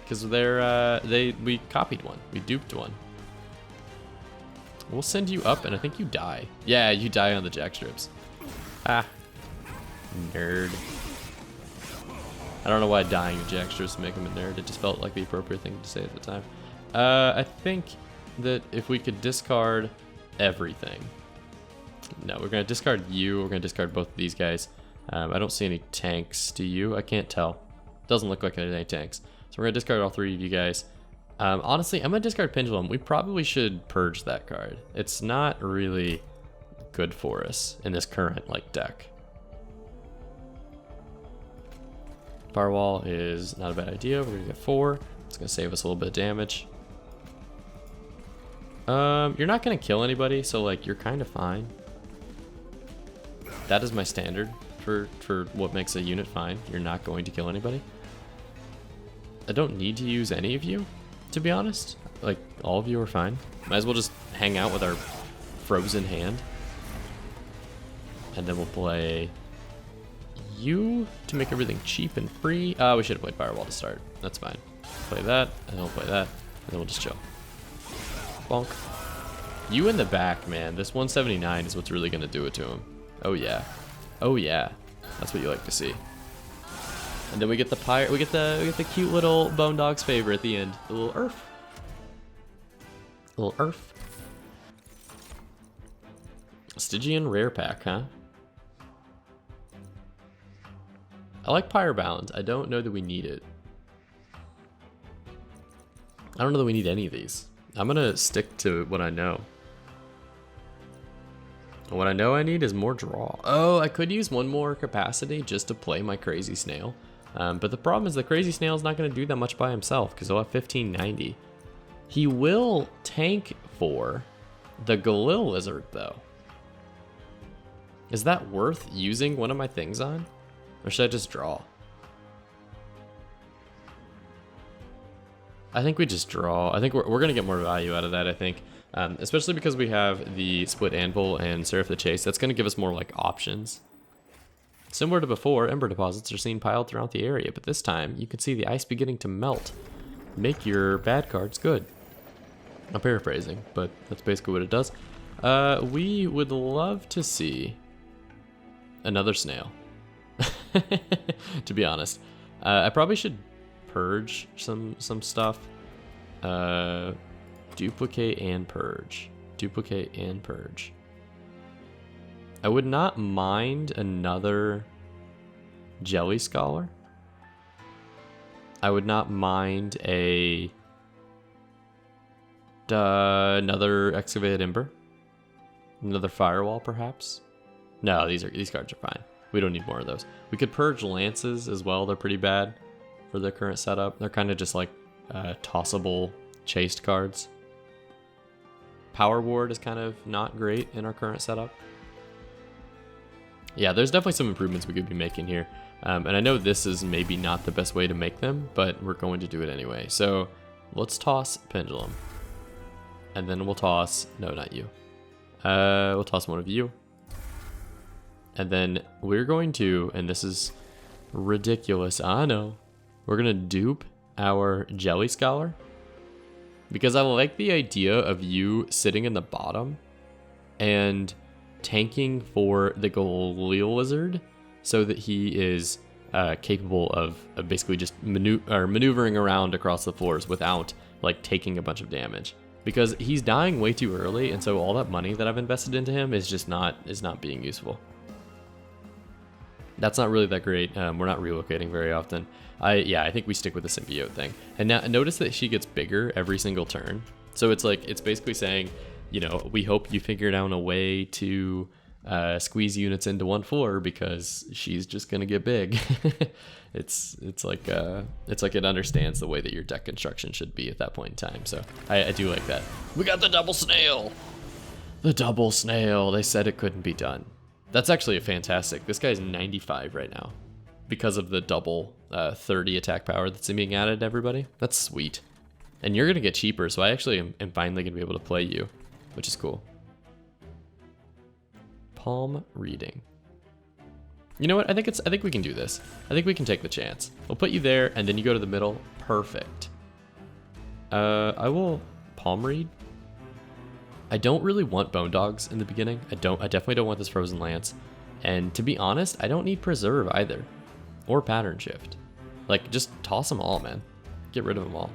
Because we copied one. We duped one. We'll send you up, and I think you die. Yeah, you die on the jack strips. Ah. Nerd. I don't know why dying to jack strips make him a nerd. It just felt like the appropriate thing to say at the time. I think that if we could discard everything. No, we're going to discard you. We're going to discard both of these guys. I don't see any tanks. Do you? I can't tell. Doesn't look like there's any tanks. So we're going to discard all three of you guys. Honestly, I'm going to discard Pendulum. We probably should purge that card. It's not really good for us in this current like deck. Firewall is not a bad idea. We're going to get 4. It's going to save us a little bit of damage. You're not going to kill anybody, so like you're kind of fine. That is my standard for what makes a unit fine. You're not going to kill anybody. I don't need to use any of you, to be honest. Like, all of you are fine. Might as well just hang out with our frozen hand. And then we'll play you to make everything cheap and free. We should have played Firewall to start. That's fine. Play that, and then we'll play that, and then we'll just chill. Bonk. You in the back, man. This 179 is what's really going to do it to him. Oh, yeah. Oh, yeah. That's what you like to see. And then we get the Pyre. We get the cute little Bone Dog's favor at the end. The little Earth. A little Earth. Stygian rare pack, huh? I like Pyre Bound. I don't know that we need it. I don't know that we need any of these. I'm gonna stick to what I know. What I know I need is more draw. Oh, I could use one more capacity just to play my Crazy Snail. But the problem is the Crazy Snail is not going to do that much by himself because he'll have 1590. He will tank for the Galil Lizard, though. Is that worth using one of my things on? Or should I just draw? I think we just draw. I think we're going to get more value out of that, I think. Especially because we have the Split Anvil and Seraph the Chase. That's going to give us more like options. Similar to before, ember deposits are seen piled throughout the area, but this time you can see the ice beginning to melt. Make your bad cards good. I'm paraphrasing, but that's basically what it does. We would love to see another snail. To be honest. I probably should purge some stuff. Duplicate and purge. Duplicate and purge. I would not mind another Jelly Scholar. I would not mind another Excavated Ember. Another Firewall, perhaps. No, these cards are fine. We don't need more of those. We could purge Lances as well. They're pretty bad for their current setup. They're kind of just like tossable chased cards. Power Ward is kind of not great in our current setup. Yeah, there's definitely some improvements we could be making here. And I know this is maybe not the best way to make them, but we're going to do it anyway. So let's toss Pendulum. And then we'll toss, no, not you. We'll toss one of you. And then we're going to, and this is ridiculous, I know. We're going to dupe our Jelly Scholar. Because I like the idea of you sitting in the bottom and tanking for the Galil Lizard so that he is capable of basically just maneuvering around across the floors without like taking a bunch of damage. Because he's dying way too early, and so all that money that I've invested into him is just not being useful. That's not really that great. We're not relocating very often. I think we stick with the symbiote thing. And now notice that she gets bigger every single turn. So it's basically saying, you know, we hope you figured out a way to squeeze units into one floor because she's just gonna get big. it's like it understands the way that your deck construction should be at that point in time. So I do like that. We got the double snail. The double snail. They said it couldn't be done. That's actually a fantastic. This guy's 95 right now because of the double 30 attack power that's being added to everybody. That's sweet. And you're gonna get cheaper, so I actually am finally gonna be able to play you, which is cool. Palm reading. You know what? I think we can do this. I think we can take the chance. We'll put you there, and then you go to the middle. Perfect. I will palm read. I don't really want bone dogs in the beginning. I definitely don't want this frozen lance. And to be honest, I don't need preserve either. Or pattern shift. Like, just toss them all, man. Get rid of them all.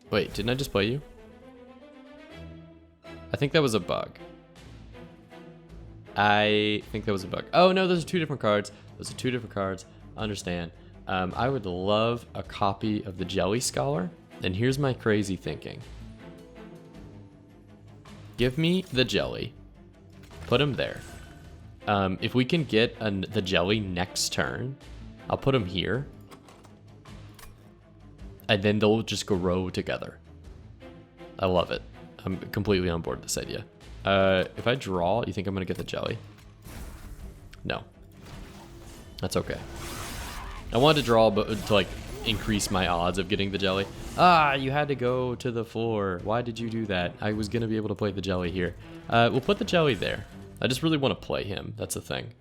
Wait, didn't I just play you? I think that was a bug. I think that was a bug. Oh no, those are two different cards. Those are two different cards. Understand. I would love a copy of the Jelly Scholar. And here's my crazy thinking. Give me the jelly. Put him there. If we can get the jelly next turn, I'll put him here. And then they'll just grow together. I love it. I'm completely on board with this idea. If I draw, you think I'm going to get the jelly? No. That's okay. I wanted to draw to like increase my odds of getting the jelly. Ah, you had to go to the floor. Why did you do that? I was going to be able to play the jelly here. We'll put the jelly there. I just really want to play him. That's the thing.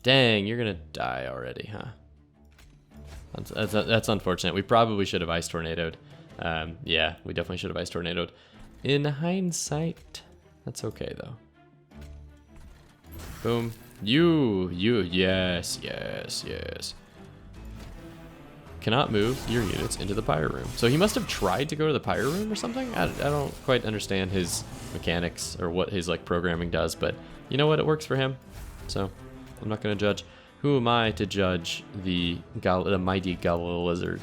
Dang, you're going to die already, huh? That's unfortunate. We probably should have ice tornadoed. Yeah, we definitely should have ice tornadoed. In hindsight, that's okay though. Boom. Yes. Cannot move your units into the Pyre room. So he must have tried to go to the Pyre room or something? I don't quite understand his mechanics or what his like programming does, but you know what? It works for him. So I'm not going to judge. Who am I to judge the mighty Gala Lizard?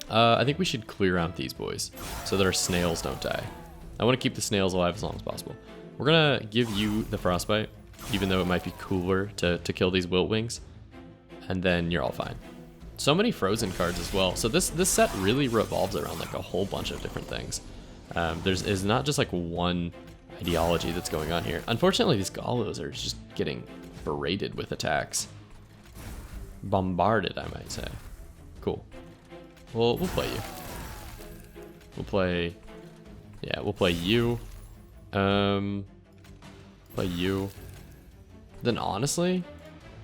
I think we should clear out these boys so that our snails don't die. I want to keep the snails alive as long as possible. We're going to give you the frostbite, even though it might be cooler to kill these wilt wings. And then you're all fine. So many frozen cards as well. So this set really revolves around like a whole bunch of different things. There's not just like one ideology that's going on here. Unfortunately, these Gallos are just getting berated with attacks. Bombarded, I might say. Cool. Well, we'll play you. We'll play you. Play you. Then honestly,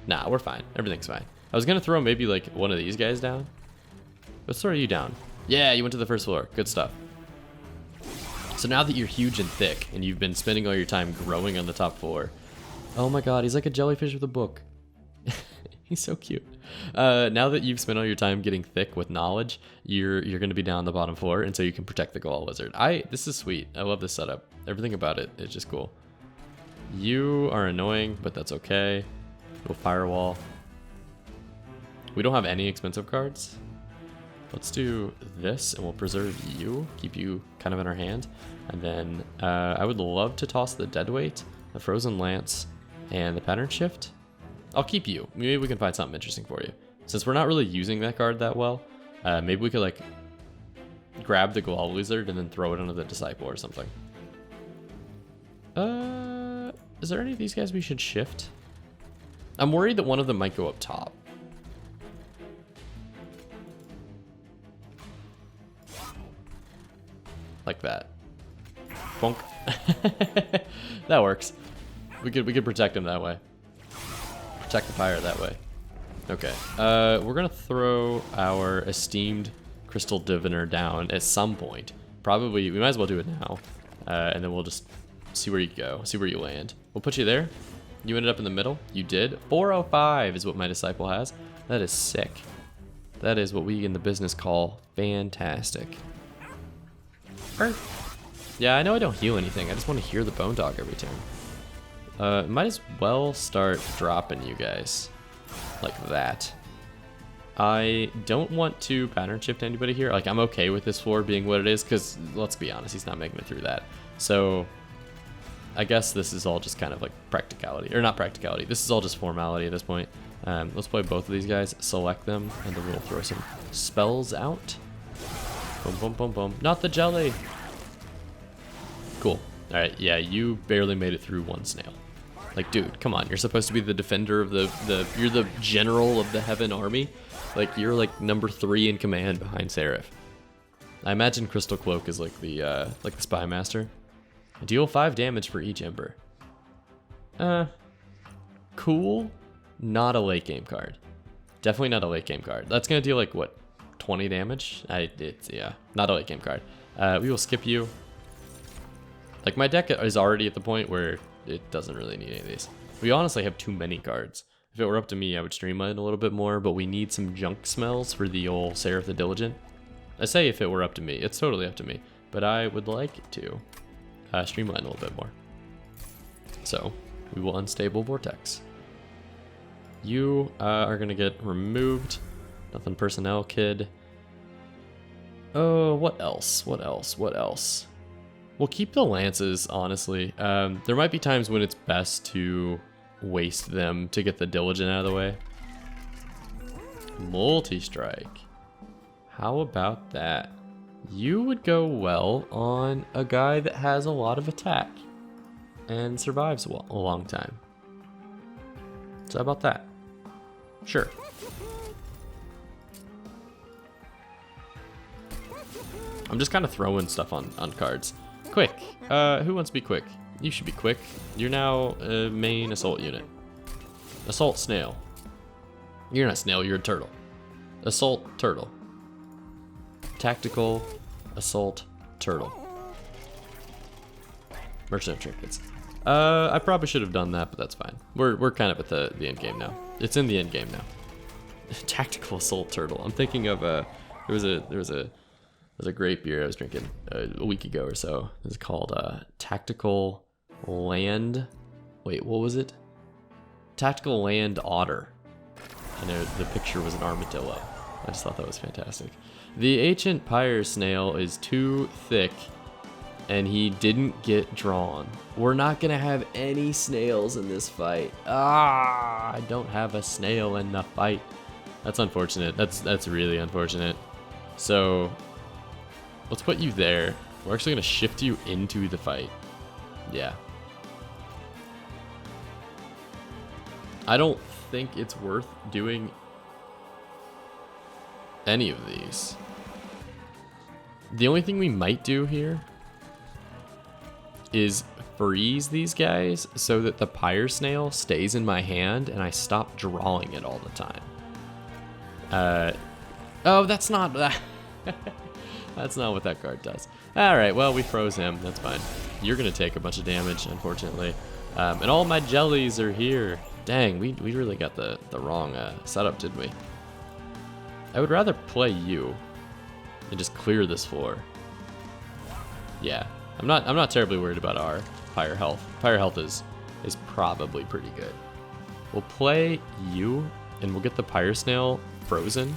nah, we're fine. Everything's fine. I was gonna throw maybe like one of these guys down. Let's throw you down. Yeah, you went to the first floor. Good stuff. So now that you're huge and thick and you've been spending all your time growing on the top floor. Oh my god, he's like a jellyfish with a book. He's so cute. Now that you've spent all your time getting thick with knowledge, you're going to be down the bottom floor, and so you can protect the Gala Lizard. This is sweet. I love this setup. Everything about it is just cool. You are annoying, but that's okay. We'll firewall. We don't have any expensive cards. Let's do this, and we'll preserve you. Keep you kind of in our hand. And then I would love to toss the Deadweight, the Frozen Lance, and the Pattern Shift. I'll keep you. Maybe we can find something interesting for you. Since we're not really using that card that well, maybe we could like grab the Gala Lizard and then throw it onto the Disciple or something. Is there any of these guys we should shift? I'm worried that one of them might go up top. Like that. Bonk. That works. We could protect him that way. Protect the Pyre that way. Okay. We're gonna throw our esteemed Crystal Diviner down at some point. Probably, we might as well do it now. And then we'll just see where you go, see where you land. We'll put you there. You ended up in the middle. You did. 405 is what my Disciple has. That is sick. That is what we in the business call fantastic. Yeah, I know I don't heal anything. I just want to hear the Bone Dog every turn. Might as well start dropping you guys like that. I don't want to pattern shift anybody here. Like, I'm okay with this floor being what it is because, let's be honest, he's not making it through that. So I guess this is all just kind of like practicality, or not practicality. This is all just formality at this point. Let's play both of these guys, select them, and then we'll throw some spells out. Boom, boom, boom, boom. Not the jelly. Cool. All right, yeah, you barely made it through one snail. Like, dude, come on. You're supposed to be the defender of you're the general of the Heaven Army. Like, you're like number 3 in command behind Seraph. I imagine Crystal Cloak is like the Spy Master. Deal 5 damage for each Ember. Cool. Not a late game card. Definitely not a late game card. That's gonna deal like what, 20 damage. Yeah, not a late game card. We will skip you. Like, my deck is already at the point where it doesn't really need any of these. We honestly have too many cards. If it were up to me, I would streamline a little bit more, but we need some junk smells for the old Seraph the Diligent. I say if it were up to me. It's totally up to me. But I would like to streamline a little bit more. So, we will Unstable Vortex. You are going to get removed. Nothing personnel, kid. Oh, what else? What else? What else? We'll keep the lances, honestly. There might be times when it's best to waste them to get the Diligent out of the way. Multi-strike. How about that? You would go well on a guy that has a lot of attack and survives a long time. So how about that? Sure. I'm just kind of throwing stuff on cards. Quick. Who wants to be quick? You should be quick. You're now a main assault unit. Assault snail. You're not snail, you're a turtle. Assault turtle. Tactical assault turtle. Merchant of trinkets. I probably should have done that, but that's fine. We're kind of at the end game now. It's in the end game now. Tactical assault turtle. I'm thinking of there was a great beer I was drinking a week ago or so. It's called Tactical Land. Wait, what was it? Tactical Land Otter. And the picture was an armadillo. I just thought that was fantastic. The ancient Pyre snail is too thick, and he didn't get drawn. We're not gonna have any snails in this fight. I don't have a snail in the fight. That's unfortunate. That's really unfortunate. So let's put you there. We're actually gonna shift you into the fight. Yeah. I don't think it's worth doing any of these. The only thing we might do here is freeze these guys so that the Pyre snail stays in my hand and I stop drawing it all the time. Oh, that's not that. That's not what that card does. Alright, well, we froze him. That's fine. You're going to take a bunch of damage, unfortunately. And all my jellies are here. Dang, we really got the wrong setup, didn't we? I would rather play you and just clear this floor. Yeah, I'm not terribly worried about our Pyre health. Pyre health is probably pretty good. We'll play you, and we'll get the Pyre snail frozen,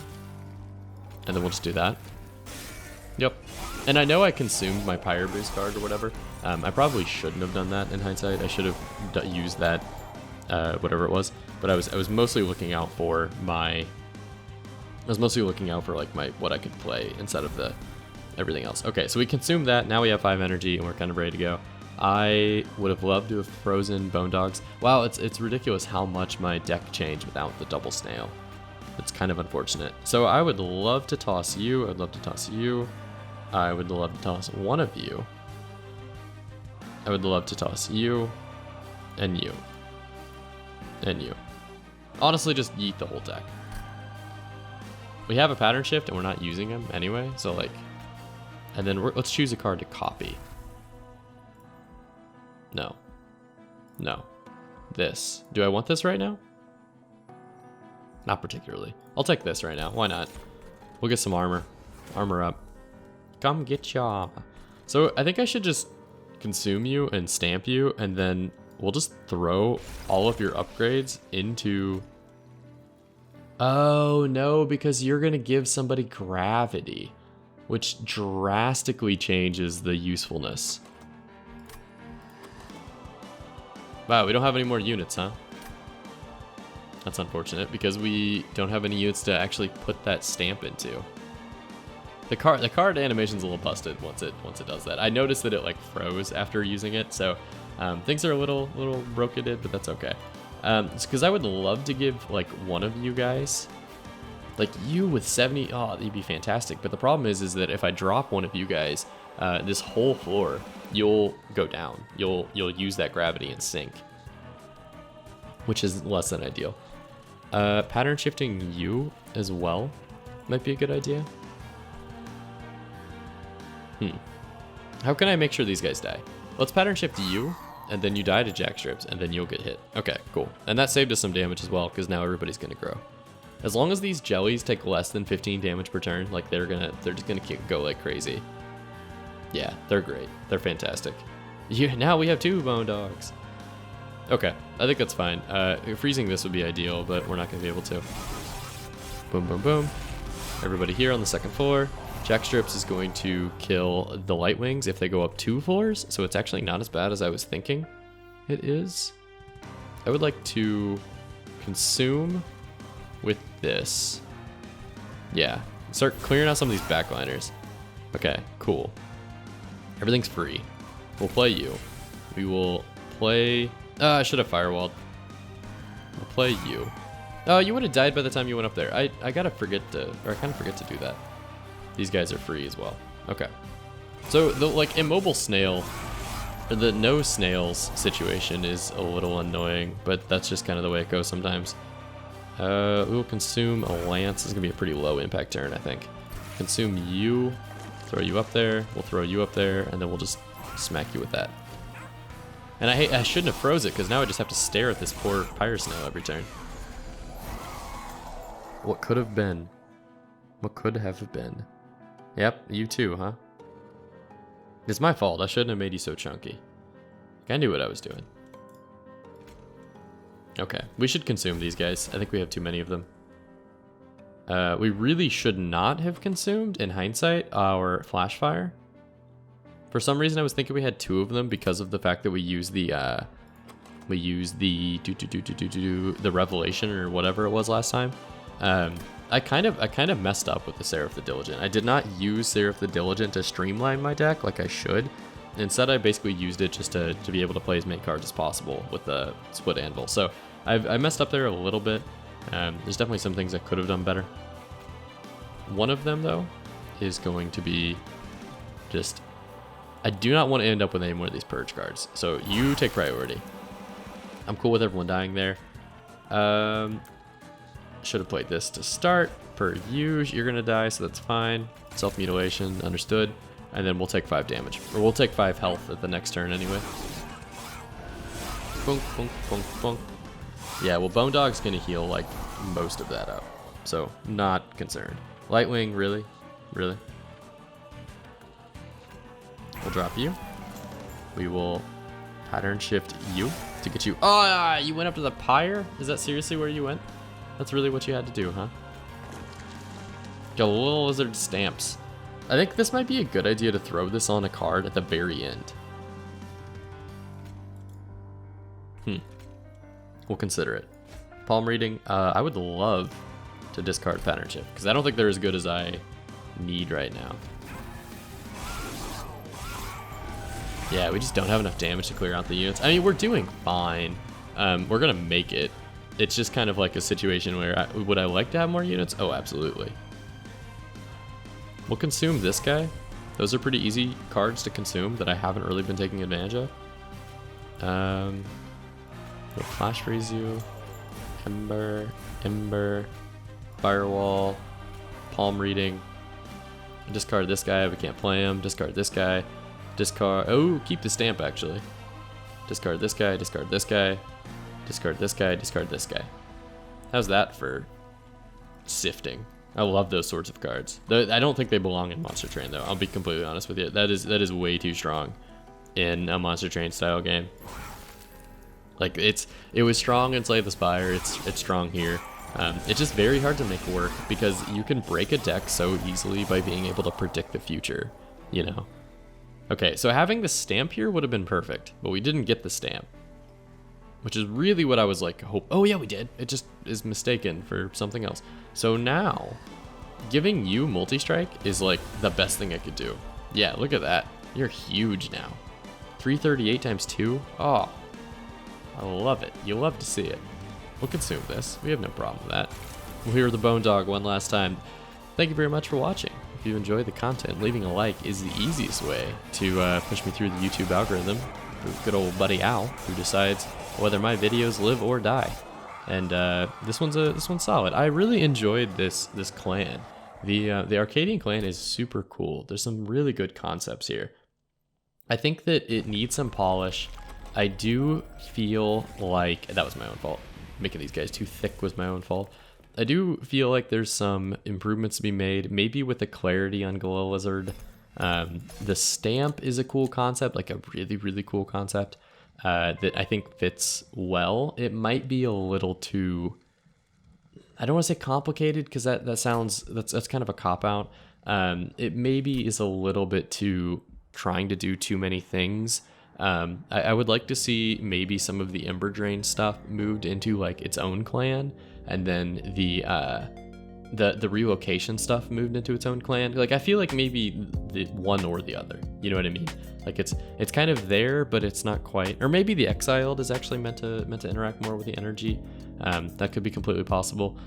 and then we'll just do that. Yep. And I know I consumed my Pyre boost card or whatever. I probably shouldn't have done that in hindsight. I should have used that, whatever it was. But I was mostly looking out for my. I was mostly looking out for like what I could play instead of everything else. Okay, so we consumed that. Now we have 5 energy and we're kind of ready to go. I would have loved to have frozen Bone Dogs. Wow, it's ridiculous how much my deck changed without the double snail. It's kind of unfortunate. So I would love to toss you. I'd love to toss you. I would love to toss one of you. I would love to toss you and you and you. Honestly, just yeet the whole deck. We have a pattern shift and we're not using them anyway, so like, and then let's choose a card to copy. No. No. This. Do I want this right now? Not particularly. I'll take this right now. Why not? We'll get some armor. Armor up. Come get ya. So I think I should just consume you and stamp you, and then we'll just throw all of your upgrades into... Oh, no, because you're going to give somebody gravity, which drastically changes the usefulness. Wow, we don't have any more units, huh? That's unfortunate, because we don't have any units to actually put that stamp into. The card animation's a little busted once it does that. I noticed that it like froze after using it, so things are a little broken, but that's okay. Because I would love to give like one of you guys, like you with 70. Oh, you'd be fantastic. But the problem is that if I drop one of you guys, this whole floor, you'll go down. You'll use that gravity and sink, which is less than ideal. Pattern shifting you as well might be a good idea. How can I make sure these guys die? Let's pattern shift you, and then you die to jack strips, and then you'll get hit. Okay, cool. And that saved us some damage as well, because now everybody's gonna grow. As long as these jellies take less than 15 damage per turn, like they're just gonna go like crazy. Yeah, they're great. They're fantastic. Yeah, now we have 2 bone dogs. Okay, I think that's fine. Freezing this would be ideal, but we're not gonna be able to. Boom, boom, boom. Everybody here on the 2nd floor. Jack strips is going to kill the light wings if they go up 2 floors, so it's actually not as bad as I was thinking it is. I would like to consume with this. Yeah, start clearing out some of these backliners. Okay, cool. Everything's free. We'll play you. We will play... I should have firewalled. We'll play you. Oh, you would have died by the time you went up there. I kind of forget to do that. These guys are free as well. Okay. So the like immobile snail, or the no snails situation is a little annoying, but that's just kind of the way it goes sometimes. We will consume a lance. This is gonna be a pretty low impact turn, I think. Consume you, throw you up there. We'll throw you up there, and then we'll just smack you with that. And I shouldn't have froze it, because now I just have to stare at this poor Pyre snail every turn. What could have been? What could have been? Yep, you too, huh? It's my fault. I shouldn't have made you so chunky. I knew what I was doing. Okay, we should consume these guys. I think we have too many of them. We really should not have consumed, in hindsight, our flash fire. For some reason, I was thinking we had 2 of them because of the fact that we used the revelation or whatever it was last time. I kind of messed up with the Seraph the Diligent. I did not use Seraph the Diligent to streamline my deck like I should. Instead, I basically used it just to be able to play as many cards as possible with the split anvil. So I messed up there a little bit. There's definitely some things I could have done better. One of them, though, is going to be just... I do not want to end up with any more of these purge cards. So you take priority. I'm cool with everyone dying there. Should have played this to start. Per use, you're gonna die, so that's fine. Self-mutilation, understood. And then we'll take 5 damage. Or we'll take 5 health at the next turn anyway. Bunk, bunk, bunk, bunk. Yeah, well, Bone Dog's gonna heal, like, most of that up. So, not concerned. Lightwing, really? Really? We'll drop you. We will pattern shift you to get you... Oh, you went up to the Pyre? Is that seriously where you went? That's really what you had to do, huh? Got little lizard stamps. I think this might be a good idea to throw this on a card at the very end. We'll consider it. Palm reading. I would love to discard pattern shift, because I don't think they're as good as I need right now. Yeah, we just don't have enough damage to clear out the units. I mean, we're doing fine. We're gonna make it. It's just kind of like a situation where, would I like to have more units? Oh, absolutely. We'll consume this guy. Those are pretty easy cards to consume that I haven't really been taking advantage of. We'll flash freeze you. Ember, Firewall, Palm reading. Discard this guy, we can't play him. Discard this guy. Discard, oh, keep the stamp actually. Discard this guy, discard this guy. Discard this guy, discard this guy. How's that for sifting? I love those sorts of cards. I don't think they belong in Monster Train though. I'll be completely honest with you. That is way too strong in a Monster Train style game. Like it was strong in Slay the Spire. It's strong here. It's just very hard to make work because you can break a deck so easily by being able to predict the future. You know. Okay, so having the stamp here would have been perfect, but we didn't get the stamp. Which is really what I was like, oh yeah, we did. It just is mistaken for something else. So now, giving you multi-strike is like the best thing I could do. Yeah, look at that. You're huge now. 338 times 2? Oh, I love it. You love to see it. We'll consume this. We have no problem with that. We'll hear the Bone Dog one last time. Thank you very much for watching. If you enjoyed the content, leaving a like is the easiest way to push me through the YouTube algorithm. Good old buddy Al, who decides whether my videos live or die. And this one's solid. I really enjoyed this clan. The Arcadian Clan is super cool. There's some really good concepts here. I think that it needs some polish. I do feel like that was my own fault. Making these guys too thick was my own fault. I do feel like there's some improvements to be made, maybe with the clarity on Glow Lizard. The stamp is a cool concept, like a really, really cool concept that I think fits well. It might be a little too, I don't want to say complicated because that's kind of a cop-out. It maybe is a little bit too trying to do too many things. I would like to see maybe some of the Ember Drain stuff moved into like its own clan, and then the relocation stuff moved into its own clan. Like I feel like maybe the one or the other. You know what I mean? Like it's kind of there, but it's not quite. Or maybe the Exiled is actually meant to interact more with the energy. That could be completely possible.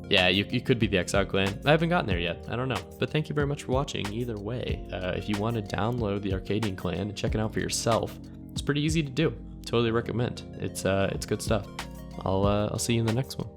Yeah, you could be the Exiled clan. I haven't gotten there yet. I don't know. But thank you very much for watching either way. If you want to download the Arcadian Clan and check it out for yourself, it's pretty easy to do. Totally recommend. It's good stuff. I'll see you in the next one.